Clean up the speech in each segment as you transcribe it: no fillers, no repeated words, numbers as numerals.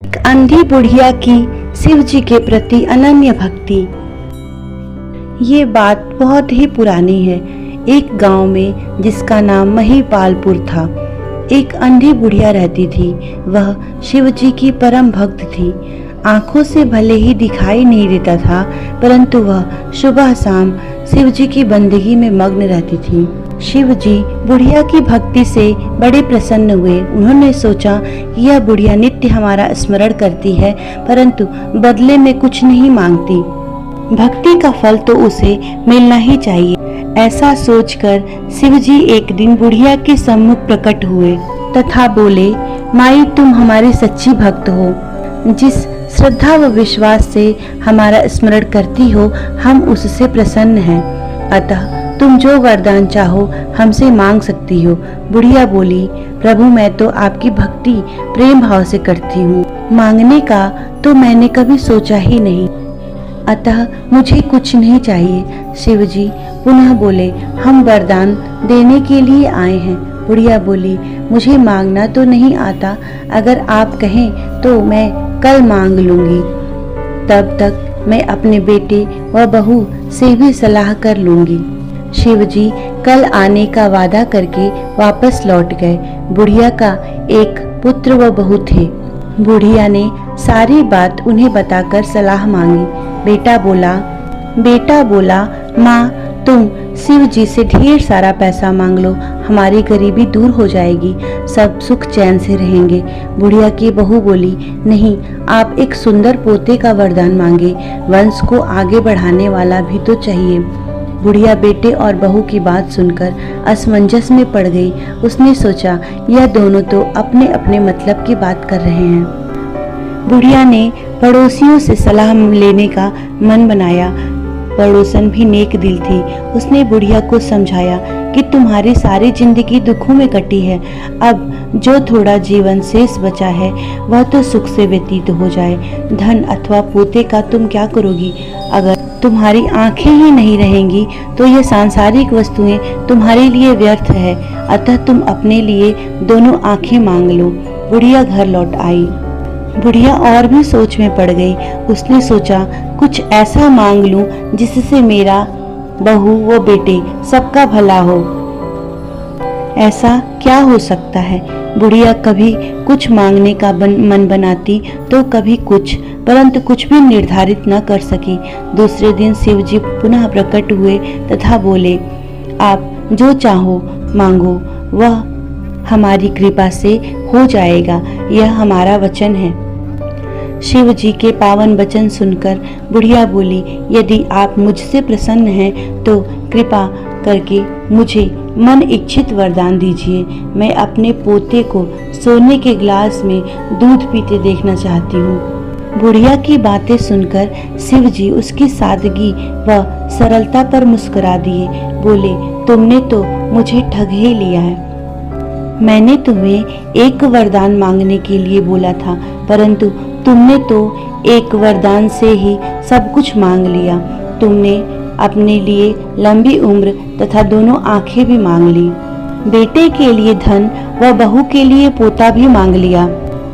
एक अंधी बुढ़िया की शिव जी के प्रति अनन्य भक्ति। ये बात बहुत ही पुरानी है। एक गांव में जिसका नाम महिपालपुर था, एक अंधी बुढ़िया रहती थी। वह शिव जी की परम भक्त थी। आंखों से भले ही दिखाई नहीं देता था, परंतु वह सुबह शाम शिव जी की बंदगी में मग्न रहती थी। शिव जी बुढ़िया की भक्ति से बड़े प्रसन्न हुए। उन्होंने सोचा कि यह बुढ़िया नित्य हमारा स्मरण करती है, परंतु बदले में कुछ नहीं मांगती। भक्ति का फल तो उसे मिलना ही चाहिए। ऐसा सोचकर शिव जी एक दिन बुढ़िया के सम्मुख प्रकट हुए तथा बोले, माई, तुम हमारी सच्ची भक्त हो। जिस श्रद्धा व विश्वास से हमारा स्मरण करती हो, हम उससे प्रसन्न हैं। अतः तुम जो वरदान चाहो हमसे मांग सकती हो। बुढ़िया बोली, प्रभु, मैं तो आपकी भक्ति प्रेम भाव से करती हूँ। मांगने का तो मैंने कभी सोचा ही नहीं, अतः मुझे कुछ नहीं चाहिए। शिव जी पुनः बोले, हम वरदान देने के लिए आए हैं। बुढ़िया बोली, मुझे मांगना तो नहीं आता, अगर आप कहें तो मैं कल मांग लूंगी। तब तक मैं अपने बेटे व बहू से भी सलाह कर लूंगी। शिव जी कल आने का वादा करके वापस लौट गए। बुढ़िया का एक पुत्र व बहू थे। बुढ़िया ने सारी बात उन्हें बताकर सलाह मांगी। बेटा बोला, माँ, तुम शिव जी से ढेर सारा पैसा मांग लो, हमारी गरीबी दूर हो जाएगी, सब सुख चैन से रहेंगे। बुढ़िया की बहू बोली, नहीं, आप एक सुंदर पोते का वरदान मांगे, वंश को आगे बढ़ाने वाला भी तो चाहिए। बुढ़िया बेटे और बहू की बात सुनकर असमंजस में पड़ गई। उसने सोचा, यह दोनों तो अपने अपने मतलब की बात कर रहे हैं। बुढ़िया ने पड़ोसियों से सलाह लेने का मन बनाया। पड़ोसन भी नेक दिल थी। उसने बुढ़िया को समझाया कि तुम्हारी सारी जिंदगी दुखों में कटी है, अब जो थोड़ा जीवन शेष बचा है वह तो सुख से व्यतीत हो जाए। धन अथवा पोते का तुम क्या करोगी? अगर तुम्हारी आंखें ही नहीं रहेंगी तो ये सांसारिक वस्तुएं तुम्हारे लिए व्यर्थ है। अतः तुम अपने लिए दोनों आंखें मांग लो। बुढ़िया घर लौट आई। बुढ़िया और भी सोच में पड़ गई। उसने सोचा, कुछ ऐसा मांग लूं जिससे मेरा बहू व बेटे सबका भला हो। ऐसा क्या हो सकता है? बुढ़िया कभी कुछ मांगने का मन बनाती तो कभी कुछ, परंतु कुछ भी निर्धारित न कर सकी। दूसरे दिन शिव जी पुनः प्रकट हुए तथा बोले, आप जो चाहो मांगो, वह हमारी कृपा से हो जाएगा, यह हमारा वचन है। शिव जी के पावन वचन सुनकर बुढ़िया बोली, यदि आप मुझसे प्रसन्न हैं तो कृपा करके मुझे मन इच्छित वरदान दीजिए। मैं अपने पोते को सोने के गिलास में दूध पीते देखना चाहती हूँ। बुढ़िया की बातें सुनकर शिव जी उसकी सादगी व सरलता पर मुस्कुरा दिए। बोले, तुमने तो मुझे ठग ही लिया है। मैंने तुम्हें एक वरदान मांगने के लिए बोला था, परंतु तुमने तो एक वरदान से ही सब कुछ मांग लिया। तुमने अपने लिए लंबी उम्र तथा दोनों आंखें भी मांग ली। बेटे के लिए धन व बहू के लिए पोता भी मांग लिया।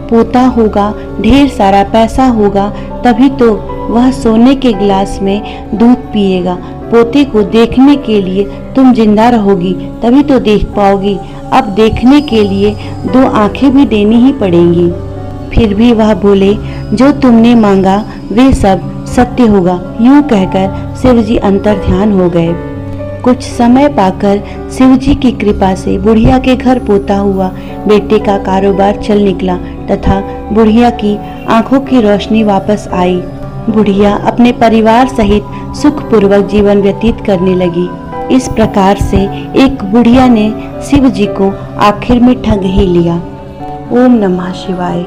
पोता होगा, ढेर सारा पैसा होगा, तभी तो वह सोने के गिलास में दूध पिएगा। पोते को देखने के लिए तुम जिंदा रहोगी, तभी तो देख पाओगी। अब देखने के लिए दो आंखें भी देनी ही पड़ेंगी। फिर भी वह बोले, जो तुमने मांगा वे सब सत्य होगा। यूं कहकर शिव जी अंतर ध्यान हो गए। कुछ समय पाकर शिव जी की कृपा से बुढ़िया के घर पोता हुआ। बेटे का कारोबार चल निकला तथा बुढ़िया की आंखों की रोशनी वापस आई। बुढ़िया अपने परिवार सहित सुखपूर्वक जीवन व्यतीत करने लगी। इस प्रकार से एक बुढ़िया ने शिव जी को आखिर में ठग ही लिया। ओम नमः शिवाय।